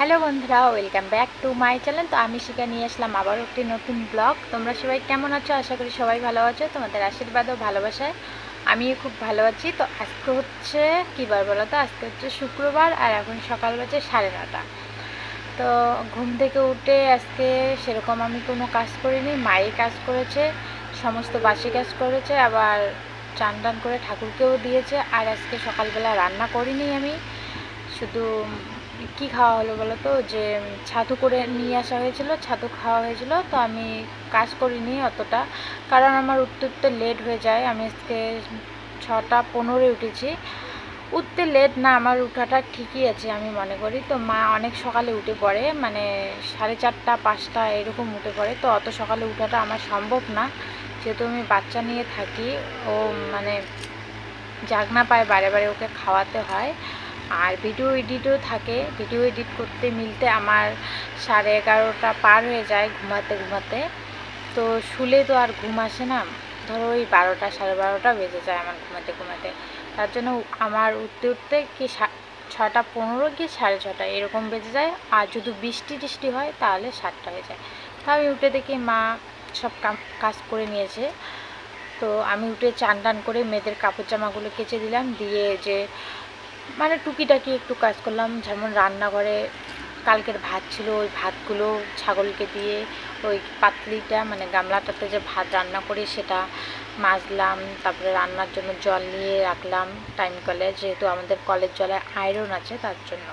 Hello বন্ধুরা, welcome back to my channel. তো আমি শিখা নিয়ে আসলাম আবার একটি নতুন ব্লগ। তোমরা সবাই কেমন আছো? আশা করি সবাই ভালো আছো। তোমাদের আশীর্বাদ ও ভালোবাসায় আমিও খুব ভালো আছি। তো আজকে হচ্ছে কী বার বলো তো? আজকে হচ্ছে শুক্রবার, আর এখন সকাল বাজে 9:30। তো ঘুম থেকে উঠে আজকে সেরকম আমি কোনো কাজ করিনি, মাই কাজ করেছে, সমস্ত বাসি কাজ করেছে, আবার চান টান করে ঠাকুরকেও দিয়েছে। আর আজকে সকালবেলা রান্না করিনি আমি, শুধু কি খাওয়া হলো বলো তো, যে ছাতু করে নিয়ে আসা হয়েছিল, ছাতু খাওয়া হয়েছিল। তো আমি কাজ করিনি অতটা, কারণ আমার উঠতে উঠতে লেট হয়ে যায়। আমি আজকে 6:15 উঠেছি। উঠতে লেট না, আমার উঠাটা ঠিকই আছে আমি মনে করি। তো মা অনেক সকালে উঠে পড়ে, মানে 4:30 5টা এরকম উঠে পড়ে। তো অত সকালে উঠাটা আমার সম্ভব না, যেহেতু আমি বাচ্চা নিয়ে থাকি। ও মানে জাগ না পায়, বারে বারে ওকে খাওয়াতে হয়। আর ভিডিও এডিটও থাকে, ভিডিও এডিট করতে মিলতে আমার 11:30 পার হয়ে যায় ঘুমাতে ঘুমাতে। তো শুলে তো আর ঘুম আসে না, ধরো ওই 12টা 12:30 বেজে যায় আমার ঘুমাতে ঘুমাতে। তার জন্য আমার উঠতে উঠতে কি 6:15 কি 6:30 এরকম বেজে যায়। আর যদি বৃষ্টি টিষ্টি হয় তাহলে 7টা হয়ে যায়। তা আমি উঠে দেখি মা সব কাজ করে নিয়েছে। তো আমি উঠে চান টান করে মেয়েদের কাপড় জামাগুলো কেচে দিলাম, দিয়ে যে মানে টুকিটাকি একটু কাজ করলাম। যেমন রান্নাঘরে কালকের ভাত ছিল, ওই ভাতগুলো ছাগলকে দিয়ে ওই পাতলিটা মানে গামলাটাতে যে ভাত রান্না করি সেটা মাজলাম। তারপরে রান্নার জন্য জল নিয়ে রাখলাম টাইম কলে, যেহেতু আমাদের কলের জলে আয়রন আছে তার জন্য।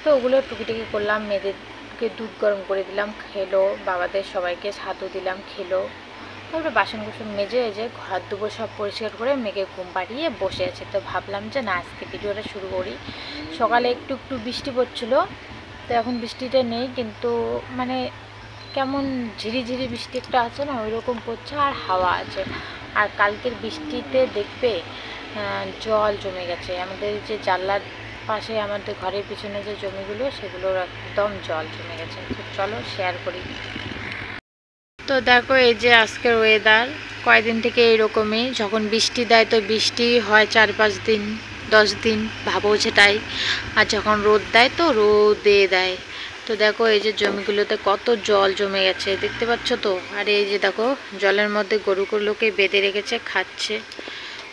তো ওগুলো টুকিটাকি করলাম, মেয়েদেরকে দুধ গরম করে দিলাম, খেলো। বাবাদের সবাইকে ছাতু দিলাম, খেলো। তারপরে বাসন কুসন মেজে যে ঘর দুবো সব পরিষ্কার করে মেয়েকে ঘুম পাড়িয়ে বসে আছে। তো ভাবলাম যে না, আজকে ভিডিওটা শুরু করি। সকালে একটু একটু বৃষ্টি পড়ছিল, তো এখন বৃষ্টিটা নেই, কিন্তু মানে কেমন ঝিরিঝিরি বৃষ্টি একটা আছে না, ওই রকম পড়ছে, আর হাওয়া আছে। আর কালকের বৃষ্টিতে দেখবে জল জমে গেছে আমাদের যে জানলার পাশে, আমাদের ঘরের পিছনে যে জমিগুলো, সেগুলোর একদম জল জমে গেছে। তো চলো শেয়ার করি। তো দেখো, এই যে আজকের ওয়েদার কয়েকদিন থেকে এইরকমই। যখন বৃষ্টি দেয় তো বৃষ্টি হয় 4-5 দিন 10 দিন, ভাবো সেটাই। আর যখন রোদ দেয় তো রোদে দেয়। তো দেখো এই যে জমিগুলোতে কত জল জমে গেছে, দেখতে পাচ্ছ তো। আর এই যে দেখো জলের মধ্যে গরুগুলোকে বেঁধে রেখেছে, খাচ্ছে।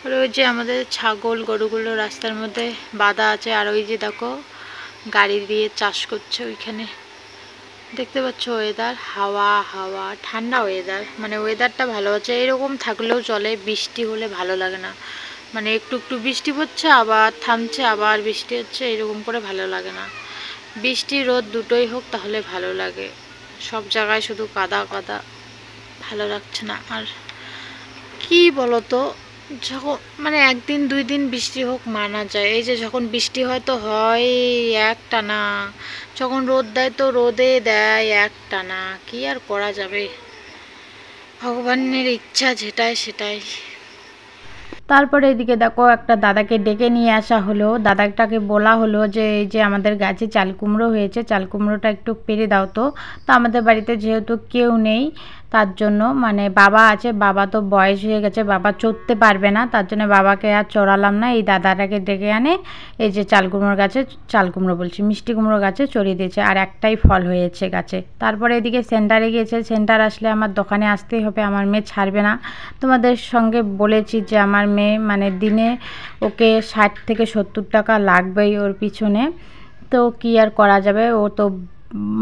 আর ওই যে আমাদের ছাগল গরুগুলো রাস্তার মধ্যে বাঁধা আছে। আর ওই যে দেখো গাড়ি দিয়ে চাষ করছে ওইখানে, দেখতে পাচ্ছ। ওয়েদার হাওয়া হাওয়া ঠান্ডা ওয়েদার, মানে ওয়েদারটা ভালো আছে। এরকম থাকলেও চলে, বৃষ্টি হলে ভালো লাগে না। মানে একটু একটু বৃষ্টি পড়ছে, আবার থামছে, আবার বৃষ্টি হচ্ছে, এরকম করে ভালো লাগে না। বৃষ্টি রোদ দুটোই হোক তাহলে ভালো লাগে। সব জায়গায় শুধু কাদা কাদা, ভালো লাগছে না। আর কি বলতো, যখন মানে 1-2 দিন বৃষ্টি হোক মানা যায়। এই যে যখন বৃষ্টি হয় তো হয় একটানা, যখন রোদ দেয় তো রোদে দেয় একটানা। কি আর করা যাবে, ভগবানের ইচ্ছা যেটাই সেটাই। তারপরে এদিকে দেখো একটা দাদাকে ডেকে নিয়ে আসা হলো। দাদাটাকে বলা হলো যে এই যে আমাদের গাছে চাল কুমড়ো হয়েছে, চাল কুমড়োটা একটু পেরে দাও। তো তো আমাদের বাড়িতে যেহেতু কেউ নেই তার জন্য, মানে বাবা আছে, বাবা তো বয়স হয়ে গেছে, বাবা চড়তে পারবে না, তার জন্য বাবাকে আর চড়ালাম না। এই দাদাটাকে ডেকে আনে এই যে চাল কুমড়োর গাছে, চাল কুমড়ো বলছি, মিষ্টি কুমড়ো গাছে চড়িয়ে দিয়েছে। আর একটাই ফল হয়েছে গাছে। তারপরে এদিকে সেন্টারে গিয়েছে, সেন্টার আসলে আমার দোকানে আসতেই হবে, আমার মেয়ে ছাড়বে না। তোমাদের সঙ্গে বলেছি যে আমার মেয়ে মানে দিনে ওকে 60 থেকে 70 টাকা লাগবেই ওর পিছনে। তো কি আর করা যাবে, ও তো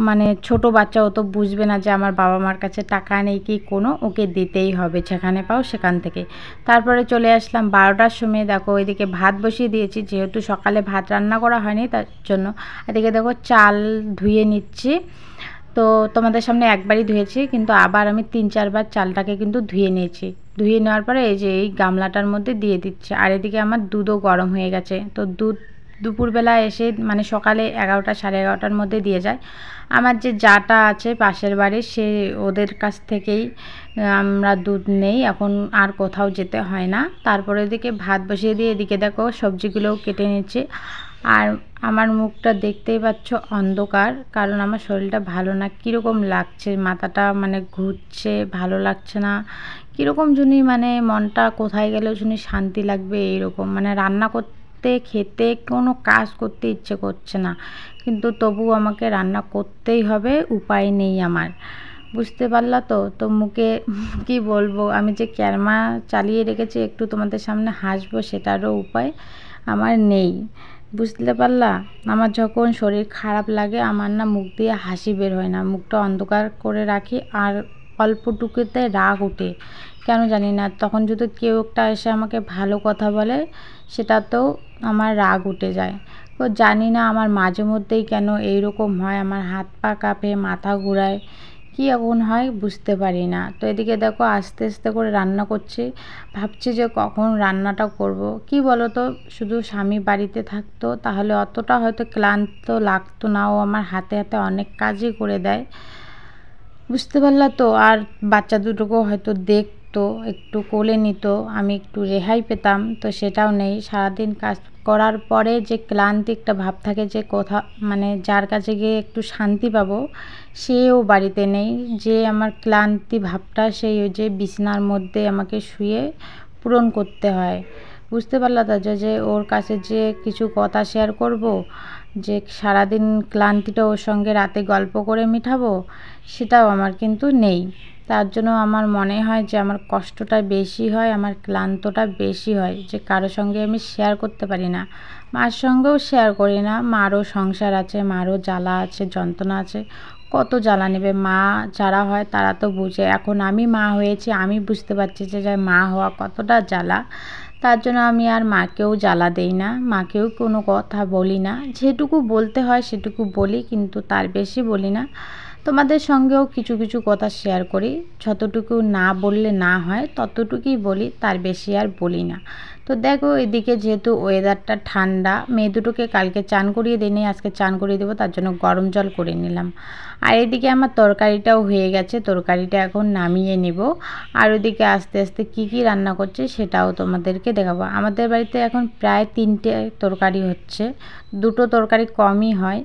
মানে ছোট বাচ্চা, ও তো বুঝবে না যে আমার বাবা মার কাছে টাকা নেই কি কোনো, ওকে দিতেই হবে যেখানে পাও সেখান থেকে। তারপরে চলে আসলাম 12টার সময়। দেখো ওইদিকে ভাত বসিয়ে দিয়েছি, যেহেতু সকালে ভাত রান্না করা হয়নি তার জন্য। এদিকে দেখো চাল ধুয়ে নিচ্ছি। তো তোমাদের সামনে একবারই ধুয়েছি, কিন্তু আবার আমি 3-4 বার চালটাকে কিন্তু ধুয়ে নিয়েছি। ধুয়ে নেওয়ার পরে এই যে এই গামলাটার মধ্যে দিয়ে দিচ্ছে। আর এদিকে আমার দুধও গরম হয়ে গেছে। তো দুধ দুপুরবেলা এসে মানে সকালে 11টা 11:30টার মধ্যে দিয়ে যায়। আমার যে জাটা আছে পাশের বাড়ির, সে ওদের কাছ থেকেই আমরা দুধ নেই, এখন আর কোথাও যেতে হয় না। তারপরে এদিকে ভাত বসিয়ে দিয়ে এদিকে দেখো সবজিগুলোও কেটে নিচ্ছি। আর আমার মুখটা দেখতেই পাচ্ছ অন্ধকার, কারণ আমার শরীরটা ভালো না, কীরকম লাগছে, মাথাটা মানে ঘুরছে, ভালো লাগছে না, কীরকম শুনি মানে মনটা কোথায় গেলেও শুনি শান্তি লাগবে এইরকম। মানে রান্না পড়তে খেতে কোনো কাজ করতে ইচ্ছে করছে না, কিন্তু তবু আমাকে রান্না করতেই হবে, উপায় নেই আমার। বুঝতে পারলা তো? তো মুখে কি বলবো, আমি যে ক্যামেরা চালিয়ে রেখেছি একটু তোমাদের সামনে হাসবো সেটারও উপায় আমার নেই। বুঝতে পারলা? আমার যখন শরীর খারাপ লাগে আমার না মুখ দিয়ে হাসি বের হয় না, মুখটা অন্ধকার করে রাখি আর অল্পটুকুতে রাগ ওঠে, কেন জানি না। তখন যদি কেউ একটা এসে আমাকে ভালো কথা বলে সেটাতেও আমার রাগ উঠে যায়। তো জানি না আমার মাঝে মধ্যেই কেন এইরকম হয়, আমার হাত পা কাঁপে, মাথা ঘোরায়, কী এমন হয় বুঝতে পারি না। তো এদিকে দেখো আস্তে আস্তে করে রান্না করছি, ভাবছি যে কখন রান্নাটা করব। কি বলো তো, শুধু স্বামী বাড়িতে থাকতো তাহলে অতটা হয়তো ক্লান্ত লাগতো না, ও আমার হাতে হাতে অনেক কাজই করে দেয়। বুঝতে পারলা তো? আর বাচ্চা দুটোকেও হয়তো দেখতো, একটু কোলে নিত, আমি একটু রেহাই পেতাম, তো সেটাও নেই। সারাদিন কাজ করার পরে যে ক্লান্তি একটা ভাব থাকে, যে কোথা মানে যার কাছে গিয়ে একটু শান্তি পাবো সেও বাড়িতে নেই। যে আমার ক্লান্তি ভাবটা সেই ওই যে বিছানার মধ্যে আমাকে শুয়ে পূরণ করতে হয়। বুঝতে পারলা তো? যে ওর কাছে যে কিছু কথা শেয়ার করব, যে সারাদিন ক্লান্তিটা ওর সঙ্গে রাতে গল্প করে মিটাবো, সেটাও আমার কিন্তু নেই। তার জন্য আমার মনে হয় যে আমার কষ্টটা বেশি হয়, আমার ক্লান্তটা বেশি হয়, যে কারোর সঙ্গে আমি শেয়ার করতে পারি না। মার সঙ্গেও শেয়ার করি না, মারও সংসার আছে, মারও জ্বালা আছে, যন্ত্রণা আছে, কত জ্বালা নেবে। মা যারা হয় তারা তো বুঝে, এখন আমি মা হয়েছি, আমি বুঝতে পারছি যে মা হওয়া কতটা জ্বালা। তার জন্য আমি আর মাকেও জ্বালা দেই না, মাকেও কোনো কথা বলি না, যেটুকু বলতে হয় সেটুকু বলি, কিন্তু তার বেশি বলি না। তোমাদের সঙ্গেও কিছু কিছু কথা শেয়ার করি, যতটুকু না বললে না হয় ততটুকুই বলি, তার বেশি আর বলি না। তো দেখো এদিকে যেহেতু ওয়েদারটা ঠান্ডা, মেয়ে দুটোকে কালকে চান করিয়ে দিইনি, আজকে চান করিয়ে দেবো, তার জন্য গরম জল করে নিলাম। আর এদিকে আমার তরকারিটাও হয়ে গেছে, তরকারিটা এখন নামিয়ে নেব। আর ওদিকে আস্তে আস্তে কি কি রান্না করছে সেটাও তোমাদেরকে দেখাবো। আমাদের বাড়িতে এখন প্রায় 3টে তরকারি হচ্ছে, 2টো তরকারি কমই হয়।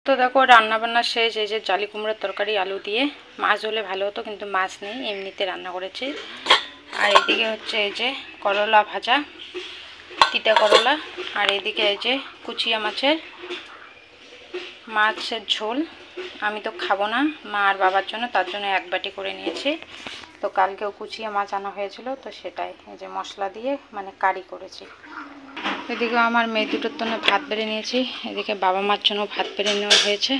তো দেখো রান্নাবান্না শেষ, এই যে জালি কুমড়োর তরকারি আলু দিয়ে, মাছ হলে ভালো হতো কিন্তু মাছ নেই, এমনিতে রান্না করেছি। আর এদিকে হচ্ছে এই যে করলা ভাজা, তিতা করলা, আর এদিকে এই যে কুচিয়া মাছের ঝোল। আমি তো খাবো না, মা আর বাবার জন্য, তার জন্য 1 বাটি করে নিয়েছি। তো কালকেও কুচিয়া মাছ আনা হয়েছিল, তো সেটাই এই যে মশলা দিয়ে মানে কারি করেছি। এদিকে আমার মেয়ে দুটোর জন্য ভাত বেড়ে নিয়েছি, এদিকে বাবা মার জন্য ভাত বেড়ে নেওয়া হয়েছে।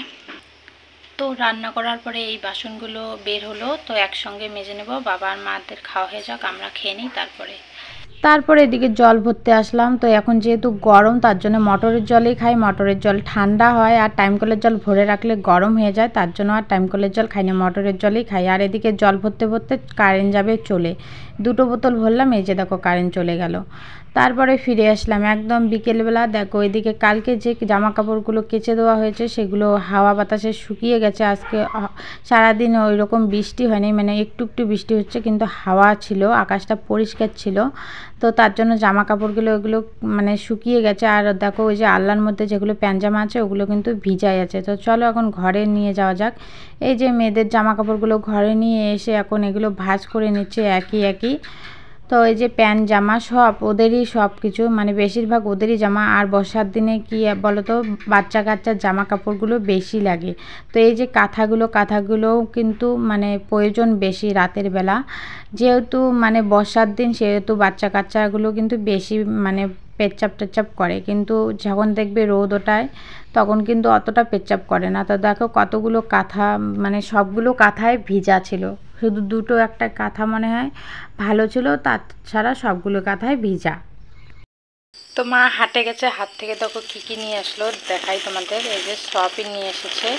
তো রান্না করার পরে এই বাসনগুলো বের হলো, তো একসঙ্গে মেজে নেব, বাবা আর মাদের খাওয়া হয়ে যাক, আমরা খেয়ে নিই তারপরে এদিকে জল ভরতে আসলাম। তো এখন যেহেতু গরম তার জন্য মটরের জলই খাই, মটরের জল ঠান্ডা হয়, আর টাইম কলের জল ভরে রাখলে গরম হয়ে যায়, তার জন্য আর টাইম কলের জল খাই না, মটরের জলই খাই। আর এদিকে জল ভরতে ভরতে কারেন্ট যাবে চলে, 2টো বোতল ভরলাম, এই যে দেখো কারেন্ট চলে গেল। তারপরে ফিরে আসলাম একদম বিকেলবেলা। দেখো এদিকে কালকে যে জামা কাপড়গুলো কেচে দেওয়া হয়েছে সেগুলো হাওয়া বাতাসে শুকিয়ে গেছে। আজকে সারাদিন ওই রকম বৃষ্টি হয়নি, মানে একটু একটু বৃষ্টি হচ্ছে, কিন্তু হাওয়া ছিল, আকাশটা পরিষ্কার ছিল, তো তার জন্য জামা কাপড়গুলো ওগুলো মানে শুকিয়ে গেছে। আর দেখো ওই যে আলনার মধ্যে যেগুলো প্যান্ট জামা আছে ওগুলো কিন্তু ভিজাই আছে। তো চলো এখন ঘরে নিয়ে যাওয়া যাক। এই যে মেয়েদের জামা কাপড়গুলো ঘরে নিয়ে এসে এখন এগুলো ভাঁজ করে নিচ্ছে একই। তো এই যে প্যান্ট জামা সব ওদেরই, সব কিছু মানে বেশিরভাগ ওদেরই জামা। আর বর্ষার দিনে কি বলো তো, বাচ্চা কাচ্চার জামা কাপড়গুলো বেশি লাগে। তো এই যে কাঁথাগুলোও কিন্তু মানে প্রয়োজন বেশি রাতের বেলা, যেহেতু মানে বর্ষার দিন, সেহেতু বাচ্চা কাচ্চাগুলো কিন্তু বেশি মানে পেচ্চাপ টেচ্চাপ করে, কিন্তু যখন দেখবে রোদ ওঠায় তখন কিন্তু অতটা পেচ্চাপ করে না। তো দেখো কতগুলো কাঁথা, মানে সবগুলো কাঁথায় ভিজা ছিল, শুধু 2টো একটা কাঁথা মনে হয় ভালো ছিল, তাছাড়া সবগুলো কাঁথায় ভিজা। তো মা হাটে গেছে, হাট থেকে দেখো কী কী নিয়ে আসলো দেখাই তোমাদের। এই যে সয়াবিন নিয়ে এসেছে,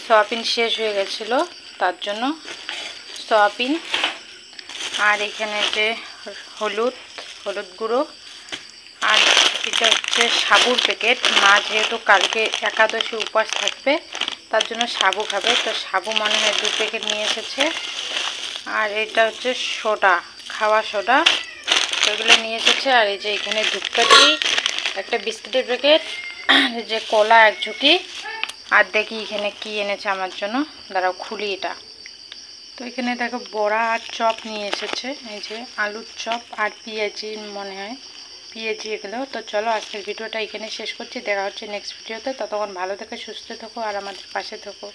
সয়াবিন শেষ হয়ে গেছিলো তার জন্য সয়াবিন। আর এখানে যে হলুদ গুঁড়ো, আর এটা হচ্ছে সাবুর প্যাকেট। মা যেহেতু কালকে একাদশী উপবাস থাকবে তার জন্য সাবু খাবে, তো সাবু মনে হয় 2 প্যাকেট নিয়ে এসেছে। আর এটা হচ্ছে সোডা, খাওয়া সোডা, এগুলো নিয়ে এসেছে। আর এই যে এখানে ধূপকাঠি, একটা বিস্কুটের প্যাকেট, যে কলা 1 ঝুঁকি। আর দেখি এখানে কি এনেছে আমার জন্য, দাঁড়াও খুলি এটা। তো এখানে দেখো বড়া আর চপ নিয়ে এসেছে, এই যে আলুর চপ আর পেঁয়াজি, মনে হয় পিএজি এগুলো। তো চলো আজকের ভিডিওটা এখানে শেষ করছি, দেখা হচ্ছে নেক্সট ভিডিওতে। ততক্ষণ ভালো থেকো, সুস্থ থেকো আর আমাদের পাশে থেকো।